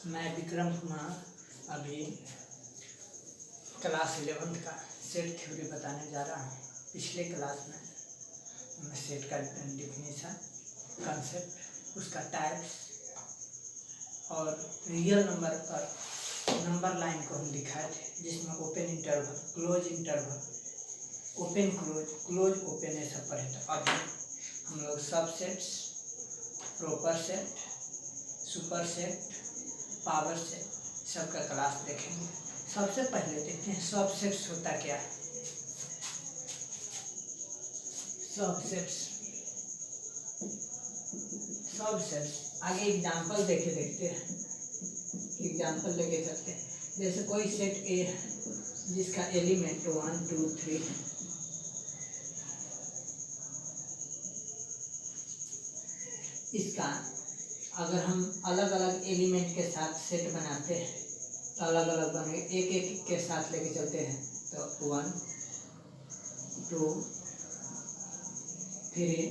मैं विक्रम कुमार अभी क्लास 11 का सेट थ्योरी बताने जा रहा हूँ। पिछले क्लास में मैं सेट का डिफिनीशन, कंसेप्ट, उसका टाइप्स और रियल नंबर पर नंबर लाइन को हम दिखाए थे, जिसमें open interval, close interval, open close, close open ऐसा पढ़े थे। अभी हम लोग subsets, proper set, super set, power set सबका क्लास देखेंगे। सबसे पहले देखते हैं सबसेट्स होता क्या है। सबसेट्स आगे एग्जाम्पल देखते हैं, एग्जाम्पल लेके चलते हैं। जैसे कोई सेट ए है जिसका एलिमेंट 1 2 3 है। इसका अगर हम अलग अलग एलिमेंट के साथ सेट बनाते हैं तो अलग अलग बनेंगे। एक एक के साथ लेके चलते हैं तो 1 2 3।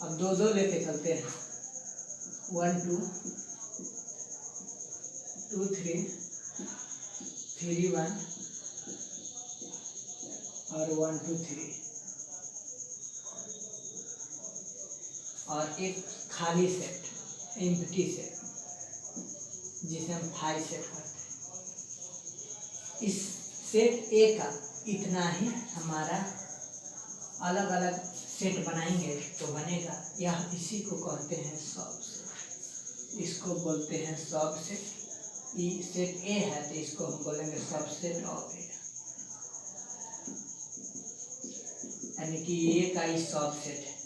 अब दो दो लेके चलते हैं 1 2 2 3 3 1 और 1 2 3। और एक खाली सेट, एम्प्टी सेट, जिसे हम 5 सेट करते हैं। इस सेट ए का इतना ही हमारा अलग अलग सेट बनाएंगे तो बनेगा। यह इसी को कहते हैं सबसेट। इसको बोलते हैं सबसेट। सेट ए है तो इसको हम बोलेंगे सबसेट ऑफ ए, यानी कि ए का ही सबसेट है।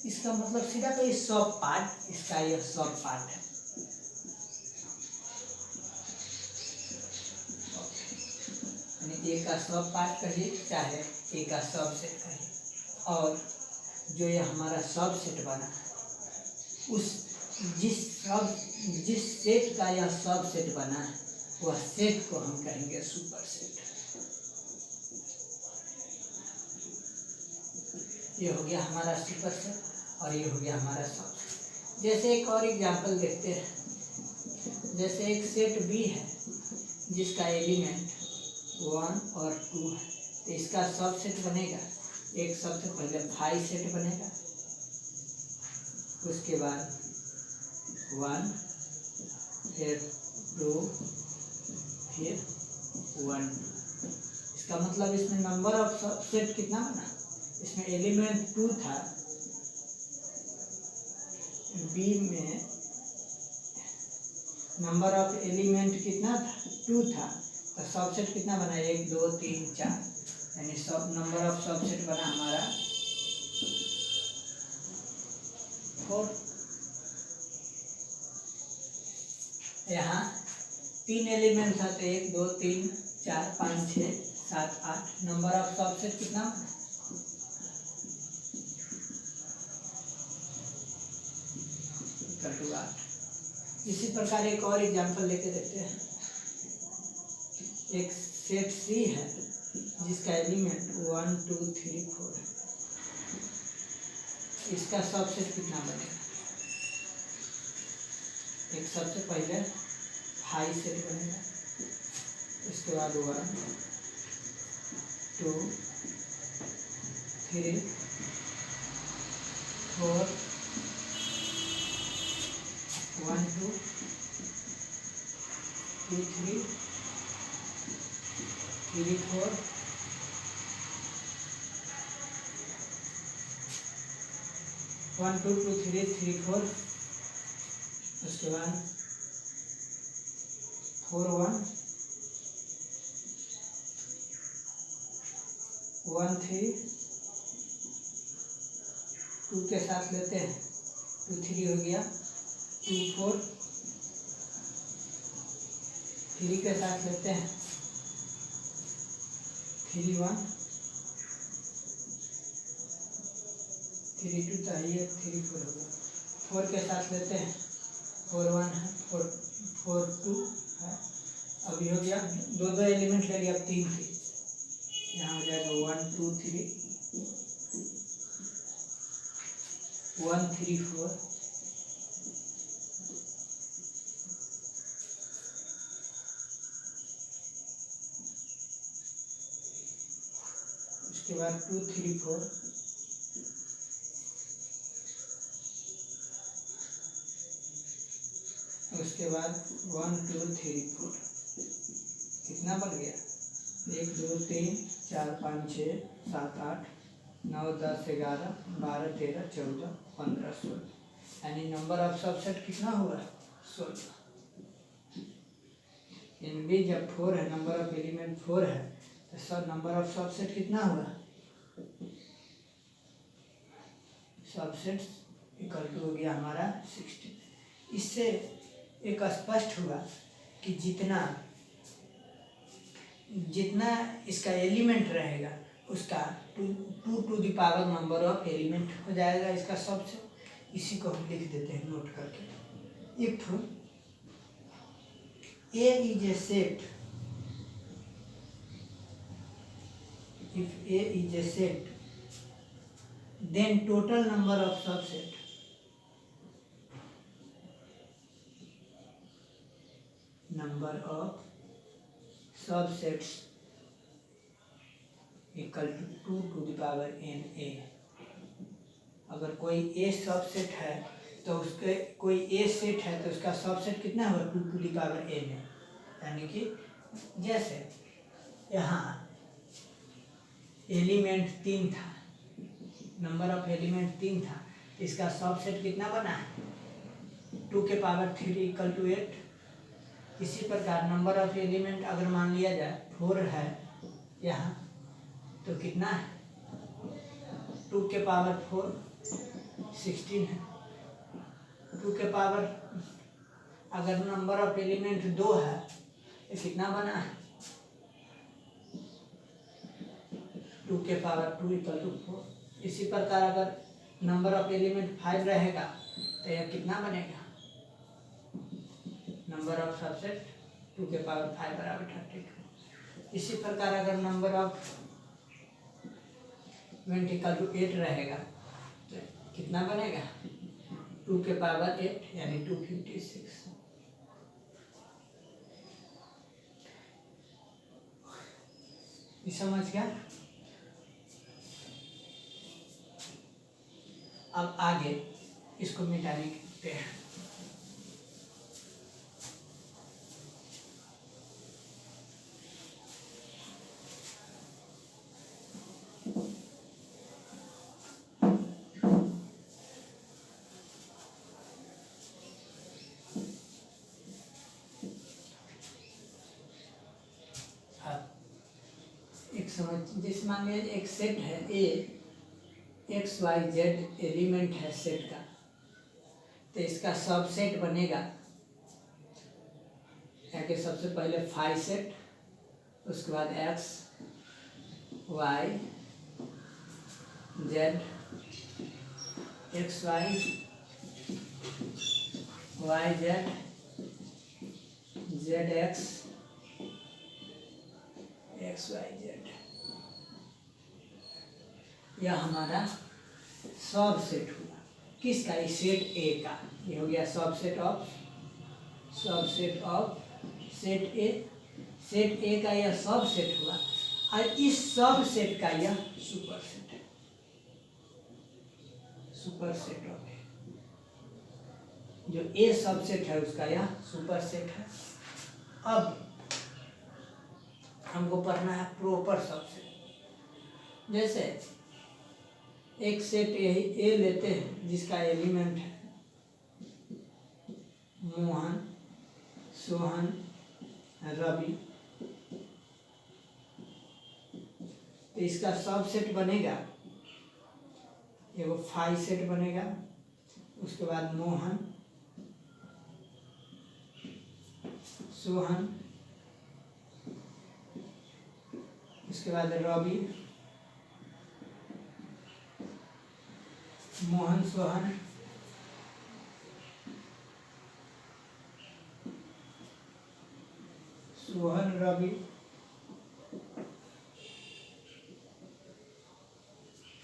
इसका मतलब सीधा तो ये सब पार्ट, इसका यह सब पार्ट है। यानी ए का सब पार्ट कहिए चाहे ए का सबसेट कहिए। और जो ये हमारा सबसेट बना, उस जिस सेट का यह सबसेट बना है वह सेट को हम कहेंगे सुपर सेट। ये हो गया हमारा सुपर सेट और ये हो गया हमारा सबसेट। जैसे एक और एग्जांपल देखते हैं। जैसे एक सेट बी है जिसका एलिमेंट 1 और 2 है, तो इसका सबसेट बनेगा। एक सबसे पहले 5 सेट बनेगा, उसके बाद 1 फिर 2 फिर 1। इसका मतलब इसमें नंबर ऑफ सबसेट कितना बना? इसमें एलिमेंट 2 था, बी में नंबर ऑफ एलिमेंट कितना था? 2 था, तो सबसेट कितना बना? 1 2 3 4, यानी सब नंबर ऑफ सबसेट बना हमारा 4। यहाँ 3 एलिमेंट था तो 1 2 3 4 5 6 7 8। नंबर ऑफ सबसेट कितना बना? 8। इसी प्रकार एक और एग्जांपल लेके देखते हैं। एक सेट सी है जिसका एलिमेंट 1 2 3 4 है। इसका सबसेट कितना बनेगा? एक सबसे पहले 5 सेट बनेगा, उसके बाद 1 2 3 4 1 2 2 3 3 4 1 2 2 3 3 4। उसके बाद 4 1 1 3 2 के साथ लेते हैं 2 3 हो गया, 2 4 3 के साथ लेते हैं 3 1 3 2 चाहिए 3 4 हो गया। 4 के साथ लेते हैं 4 1 है, 4 2 है। अभी हो गया, दो दो एलिमेंट ले लिया, अब 3 3। यहाँ हो जाएगा 1 2 3 1 3 4 उसके बाद 2 3 4, उसके बाद 1 2 3 4, कितना बन गया? 1 2 3 4 5 6 7 8 9 10 11 12 13 14 15 16, यानी नंबर ऑफ सबसेट कितना हुआ? 16। इनमें भी जब 4 है, नंबर ऑफ एलिमेंट 4 है, तो सब नंबर ऑफ सबसेट कितना हुआ? सबसेट इक्वल टू हो गया हमारा 16। इससे एक स्पष्ट हुआ कि जितना जितना इसका एलिमेंट रहेगा उसका 2 to the power number of element हो जाएगा इसका सबसेट। इसी को हम लिख देते हैं नोट करके। If A is a set, if A is a set, then total number of subset subsets equal to 2 to the power n A। अगर कोई A सबसेट है तो उसके कोई A सेट है तो उसका सबसेट कितना होगा? 2 टू द पावर n है। यानी कि जैसे यहाँ एलिमेंट 3 था, नंबर ऑफ एलिमेंट 3 था, इसका सबसेट कितना बना है? 2 के पावर 3 इक्वल टू 8। इसी प्रकार नंबर ऑफ एलिमेंट अगर मान लिया जाए 4 है यहाँ, तो कितना है? 2 के पावर 4 16 है। 2 के पावर अगर नंबर ऑफ एलिमेंट 2 है तो कितना बना है? 2 के पावर 2 इक्वल टू 4। इसी प्रकार अगर नंबर ऑफ एलिमेंट 5 रहेगा तो यह कितना बनेगा? नंबर ऑफ सबसेट 2 के पावर 5 बराबर 32। इसी प्रकार अगर number of element equal to 8 रहेगा तो कितना बनेगा? 2 के पावर 8 यानी 256। समझ गया? अब आगे इसको मिटाने के हैं। जैसे मान लीजिए एक सेट है ए, एक्स वाई जेड एलिमेंट है सेट का, तो इसका सबसेट बनेगा कि सबसे पहले 5 सेट, उसके बाद X Y Z, X Y Y Z, Z X, X Y Z, यह हमारा सबसेट हुआ। किसका? इस सेट ए का। ये हो गया subset of set A. Set ए का यह सबसेट हुआ और इस सबसेट का यह सुपरसेट है। सुपरसेट ऑफ ए, जो ए सबसेट है उसका यह सुपरसेट है। अब हमको पढ़ना है प्रॉपर सबसेट। जैसे एक सेट ए लेते हैं जिसका एलिमेंट है मोहन, सोहन, रवि, तो इसका सबसेट बनेगा, एगो 5 सेट बनेगा, उसके बाद मोहन, सोहन, उसके बाद रवि, मोहन, सोहन, सोहन, रवि,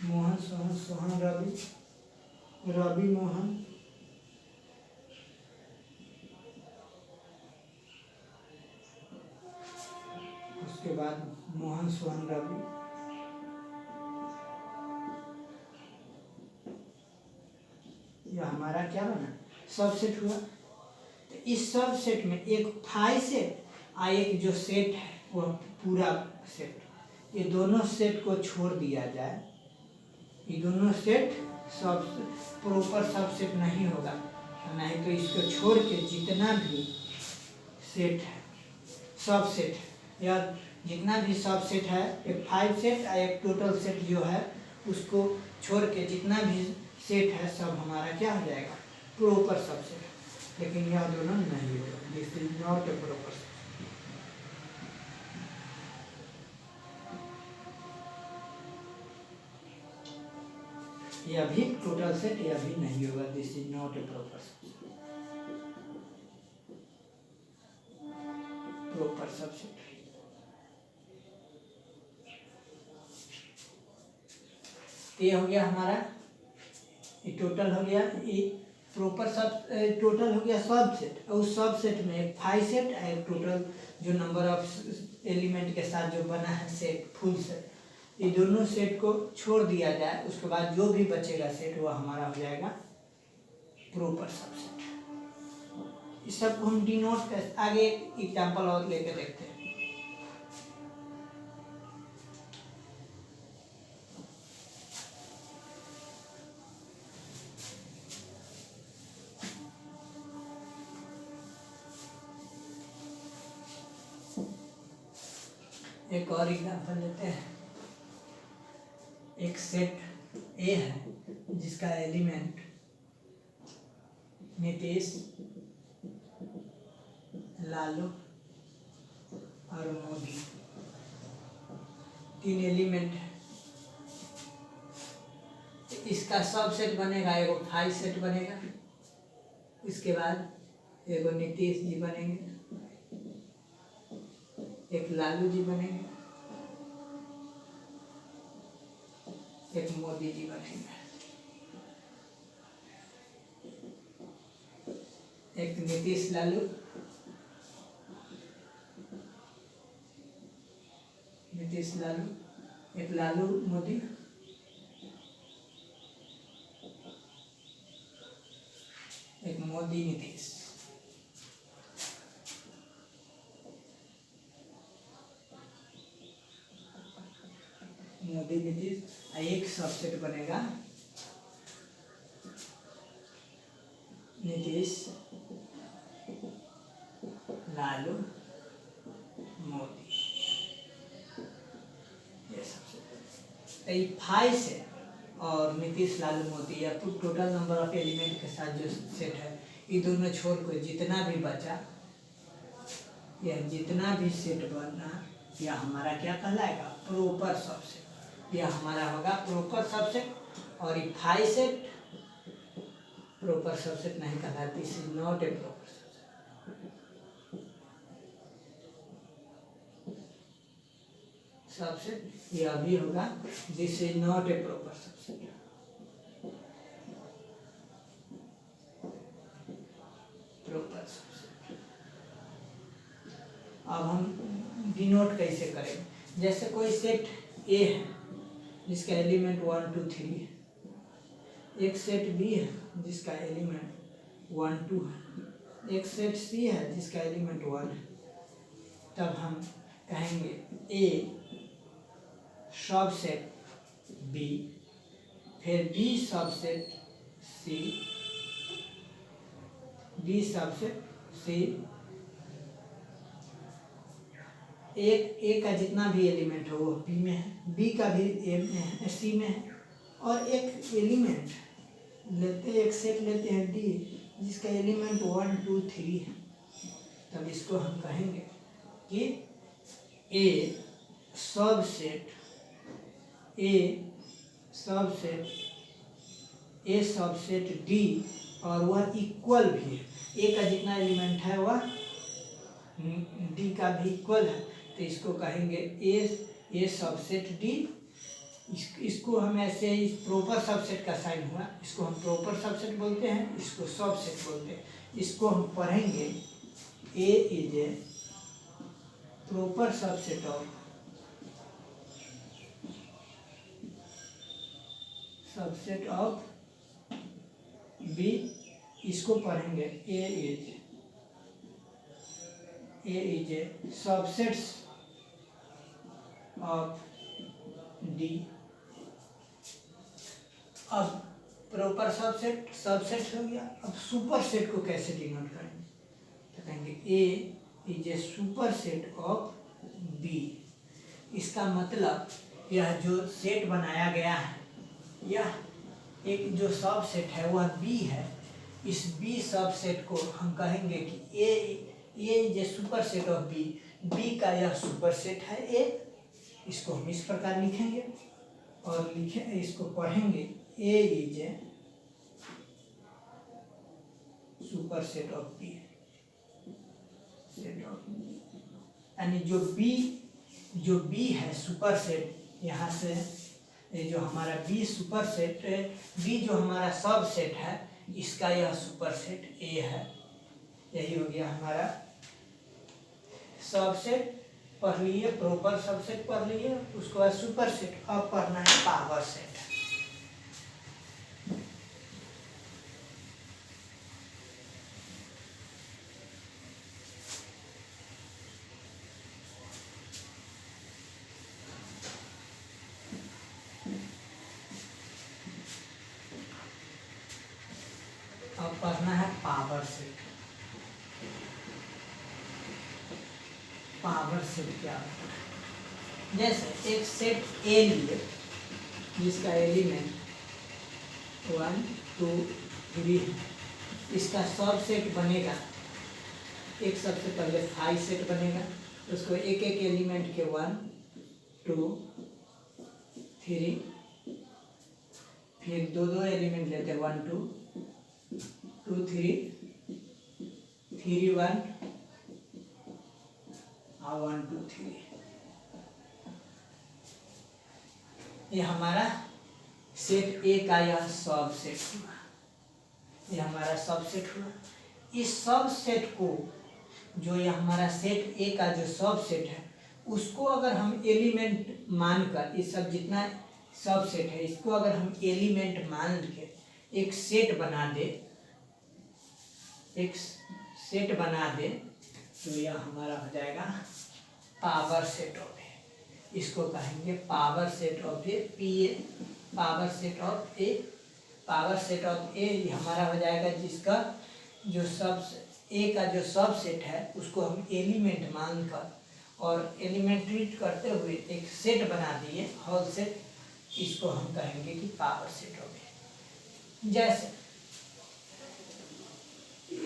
मोहन, सोहन, सोहन, रवि, रवि, मोहन, उसके बाद मोहन, सोहन, रवि, क्या बना, सबसेट हुआ। तो इस सबसेट में एक फाई सेट और एक जो सेट है वह पूरा सेट, ये दोनों सेट को छोड़ दिया जाए, ये दोनों सेट सब प्रॉपर सबसेट नहीं होगा, नहीं तो इसको छोड़ के जितना भी सेट है सबसेट है या जितना भी सबसेट है, एक 5 सेट और एक टोटल सेट जो है उसको छोड़ के जितना भी सेट है सब हमारा क्या हो जाएगा, प्रॉपर सबसेट। लेकिन यह दोनों नहीं होगा, this is not a proper set. यह भी टोटल सेट, यह भी नहीं होगा, this is not a proper set, proper subset. ये हो गया हमारा, ये टोटल हो गया, ये प्रॉपर सब टोटल हो गया सबसेट, और उस सबसेट में एक 5 सेट और एक टोटल जो नंबर ऑफ एलिमेंट के साथ जो बना है सेट, फुल सेट, ये दोनों सेट को छोड़ दिया जाए, उसके बाद जो भी बचेगा सेट वो हमारा हो जाएगा प्रॉपर सबसेट। इस सब को हम डिनोट कर, आगे एक एग्जाम्पल और लेके देखते हैं। एक और एग्जाम्पल लेते हैं। एक सेट ए है जिसका एलिमेंट नीतीश, लालू और मोदी, 3 एलिमेंट है। इसका सबसेट बनेगा, एगो 5 सेट बनेगा, इसके बाद एगो नीतीश जी बनेंगे, एक लालू जी बनेंगे, एक मोदी जी बनेंगे। एक नीतीश लालू, नीतीश लालू, एक लालू मोदी, एक मोदी नीतीश। मोदी नीतीश, एक सबसेट बनेगा नीतीश लालू मोदी, ये सबसेट। ये 5 सेट और नीतीश लालू मोदी या टोटल नंबर ऑफ एलिमेंट के साथ जो सेट है, ये दोनों छोड़ कर जितना भी बचा, यह जितना भी सेट बना, यह हमारा क्या कहलाएगा, प्रॉपर सबसेट। यह हमारा होगा प्रॉपर सबसेट। और ये 5 सेट प्रॉपर सबसेट नहीं कहलाता, this is not a proper subset. यह भी होगा, this is not a proper subset. Proper subset. अब हम डिनोट कैसे करेंगे, जैसे कोई सेट ए है जिसका एलिमेंट 1 2 3 है, एक सेट बी है जिसका एलिमेंट 1 2 है, एक सेट सी है जिसका एलिमेंट 1 है। तब हम कहेंगे ए सबसेट बी, फिर बी सबसेट सी, बी सबसेट सी, एक ए का जितना भी एलिमेंट हो वो बी में है, बी का भी ए में है, सी में है, और एक एलिमेंट लेते हैं, एक सेट लेते हैं डी जिसका एलिमेंट 1 2 3 है। तब इसको हम कहेंगे कि ए सबसेट, ए सबसेट, ए सबसेट डी, और वह इक्वल भी है, ए का जितना एलिमेंट है वह डी का भी इक्वल है। तो इसको कहेंगे ए सबसेट डी। इसको हम ऐसे, इस प्रॉपर सबसेट का साइन हुआ, इसको हम प्रॉपर सबसेट बोलते हैं, इसको सबसेट बोलते हैं। इसको हम पढ़ेंगे A is a proper subset of, subset of B इसको पढ़ेंगे A is a subsets of D. अब प्रॉपर सबसेट हो गया। अब सुपर सेट को कैसे डिनोट करेंगे, तो कहेंगे A is a superset of B. इसका मतलब यह जो सेट बनाया गया है, यह एक जो सब सेट है वह बी है। इस बी सब सेट को हम कहेंगे कि A is a superset of B. B का यह सुपर सेट है ए। इसको हम इस प्रकार लिखेंगे और इसको पढ़ेंगे A is a superset of B. Set of यानी जो बी है सुपर सेट, यहाँ से ये जो हमारा बी सुपर सेट, बी जो हमारा सब सेट है, इसका यह सुपर सेट ए है। यही हो गया हमारा सबसेट। पढ़ लिए, प्रॉपर सबसेट पढ़ लिए, उसके बाद सुपर सेट। अब पढ़ना है पावर सेट। अब पढ़ना है पावर सेट। पावर सेट क्या होता है? जैसे एक सेट ए लिए जिसका एलिमेंट 1 2 3 है, इसका सब सेट बनेगा। एक सबसे पहले 5 सेट बनेगा, उसको एक एक एलिमेंट के 1 2 3, फिर दो एलिमेंट लेते हैं 1 2 2 3 3 1 और 1 2 3। ये हमारा सेट ए का यह सब सेट हुआ। ये हमारा सब सेट हुआ। इस सब सेट को, जो ये हमारा सेट ए का जो सब सेट है, उसको अगर हम एलिमेंट मानकर, ये सब जितना सब सेट है इसको अगर हम एलिमेंट मान के एक सेट बना दे, तो यह हमारा हो जाएगा पावर सेट ऑफ ए। इसको कहेंगे power set of A, P A. Power set of A, power set of A हमारा हो जाएगा जिसका जो सब ए का जो सब सेट है उसको हम एलिमेंट मानकर और एलिमेंट ट्रीट करते हुए एक सेट बना दिए, होल सेट। इसको हम कहेंगे कि पावर सेट ऑफ ए। जैसे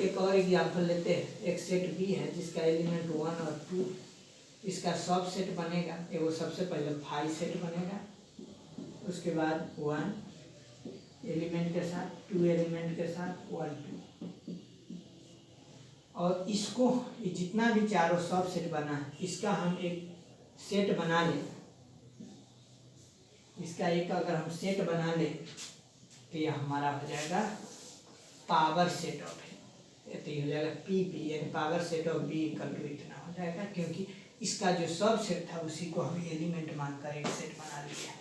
एक और एग्जाम्पल लेते हैं। एक सेट बी है जिसका एलिमेंट 1 और 2, इसका सब सेट बनेगा। वो सबसे पहले 5 सेट बनेगा, उसके बाद 1 एलिमेंट के साथ, 2 एलिमेंट के साथ, 1 2। और इसको जितना भी चारों सब सेट बना है इसका हम एक सेट बना लें। इसका एक अगर हम सेट बना लें तो यह हमारा हो जाएगा पावर सेट ऑफ ए। तो ये हो जाएगा पी पी, यानी power set of B equal to इतना हो जाएगा, क्योंकि इसका जो सब सेट था उसी को हम एलिमेंट मानकर एक सेट बना लिया।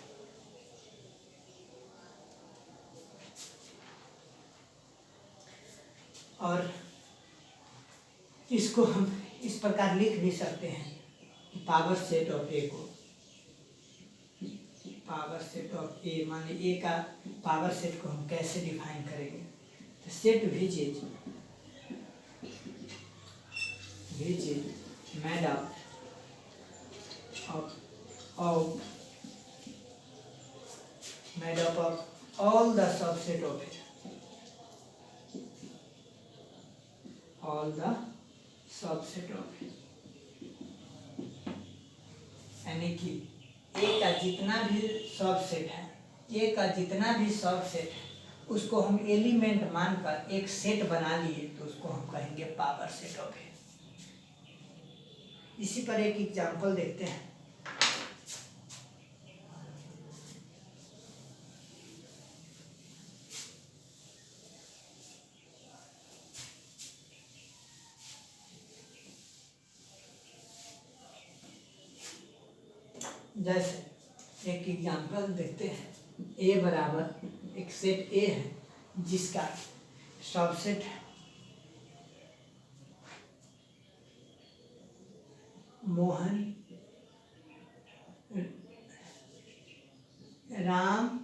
और इसको हम इस प्रकार लिख भी सकते हैं कि पावर सेट ऑफ ए को, पावर सेट ऑफ ए माने ए का पावर सेट को हम कैसे डिफाइन करेंगे। तो set which is made up of made up of all the subset of it, all the subset of it। यानी कि ए का जितना भी सबसेट है, ए का जितना भी सबसेट है उसको हम एलिमेंट मानकर एक सेट बना लिए, तो उसको हम कहेंगे पावर सेट ऑफ ए। इसी पर एक एग्जांपल देखते हैं। जैसे एक एग्जांपल देखते हैं। ए बराबर एक सेट ए है जिसका सबसेट मोहन, राम,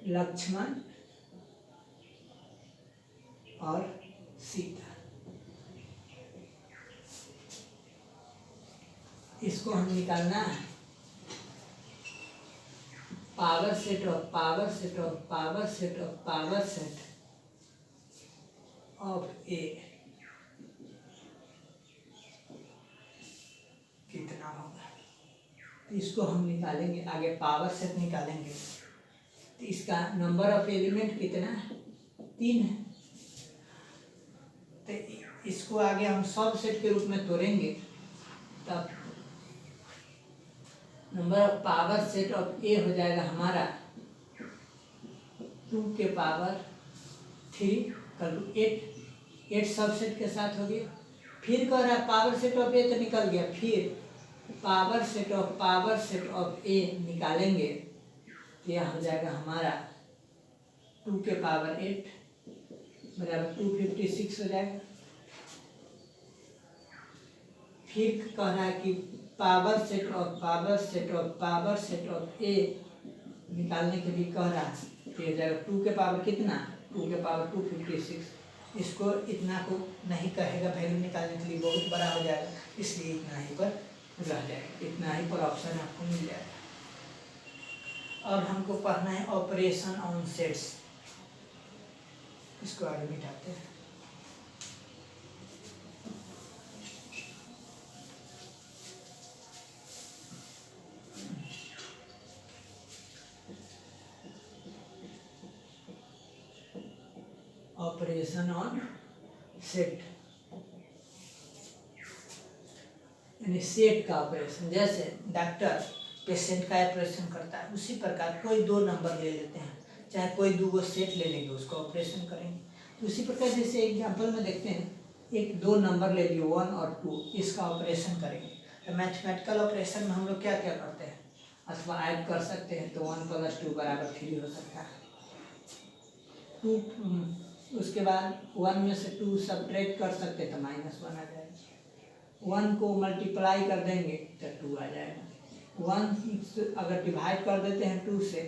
लक्ष्मण और सीता। इसको हम निकालना है power set of power set of power set of power set of A कितना होगा। तो इसको हम निकालेंगे, आगे पावर सेट निकालेंगे। तो इसका नंबर ऑफ एलिमेंट कितना है, 3 है। तो इसको आगे हम सब सेट के रूप में तोड़ेंगे, तब number of power set of A हो जाएगा हमारा 2 के पावर 3 कर 8 सबसेट के साथ हो गया। फिर कह रहा है पावर सेट ऑफ ए तो निकल गया, फिर पावर सेट ऑफ ए निकालेंगे तो यह हो जाएगा हमारा 2 के पावर 8 बराबर 256 हो जाएगा। फिर कह रहा है कि पावर सेट ऑफ ए निकालने के लिए कह रहा है, तो हो जाएगा 2 के पावर कितना, 2 के पावर 256। इसको इतना को नहीं कहेगा, वैल्यू निकालने के लिए बहुत बड़ा हो जाएगा, इसलिए इतना ही पर रह जाएगा, इतना ही पर ऑप्शन आपको मिल जाएगा। अब हमको पढ़ना है ऑपरेशन ऑन सेट्स। इसको आगे मिटाते हैं। ऑपरेशन ऑन सेट यानी सेट का ऑपरेशन। जैसे डॉक्टर पेशेंट का ऑपरेशन करता है, उसी प्रकार कोई 2 नंबर ले लेते हैं, चाहे कोई 2 सेट ले लेंगे, उसका ऑपरेशन करेंगे। तो उसी प्रकार जैसे एग्जांपल में देखते हैं, एक 2 नंबर ले लिए 1 और 2, इसका ऑपरेशन करेंगे। तो मैथमेटिकल ऑपरेशन में हम लोग क्या क्या करते हैं, अथवा ऐड कर सकते हैं, तो 1 + 2 = 3 हो सकता है। 2 उसके बाद 1 में से 2 सब्ट्रैक्ट कर सकते हैं तो -1 आ जाएगा। 1 को मल्टीप्लाई कर देंगे तो 2 आ जाएगा। 1 अगर डिवाइड कर देते हैं 2 से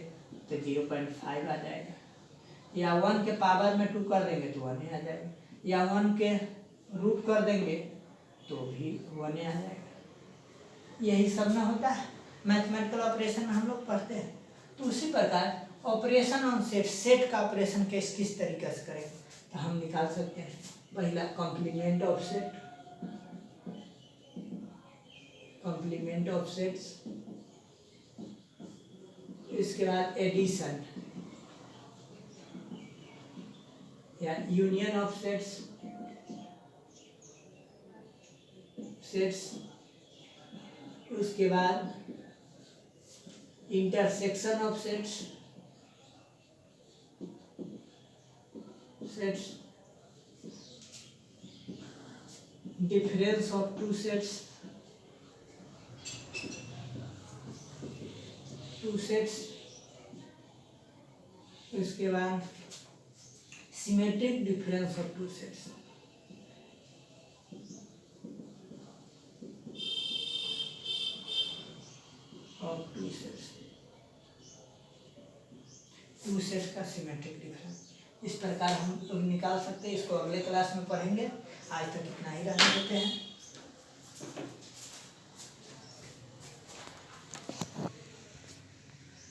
तो 0.5 आ जाएगा। या 1 के पावर में 2 कर देंगे तो 1 ही आ जाएगा। या 1 के रूट कर देंगे तो भी 1 ही आ जाएगा। यही सब ना होता है मैथमेटिकल ऑपरेशन में हम लोग पढ़ते हैं। तो उसी प्रकार ऑपरेशन ऑन सेट, सेट का ऑपरेशन किस तरीके से करें, तो हम निकाल सकते हैं। पहला कॉम्प्लीमेंट ऑफ सेट्स, इसके बाद एडिशन या यूनियन ऑफ सेट्स, उसके बाद intersection of sets, difference of 2 sets, उसके बाद symmetric difference of 2 sets. Two sets का सिमेट्रिक डिफरेंस। इस प्रकार हम लोग निकाल सकते हैं। इसको अगले क्लास में पढ़ेंगे। आज तक इतना ही रहने देते हैं।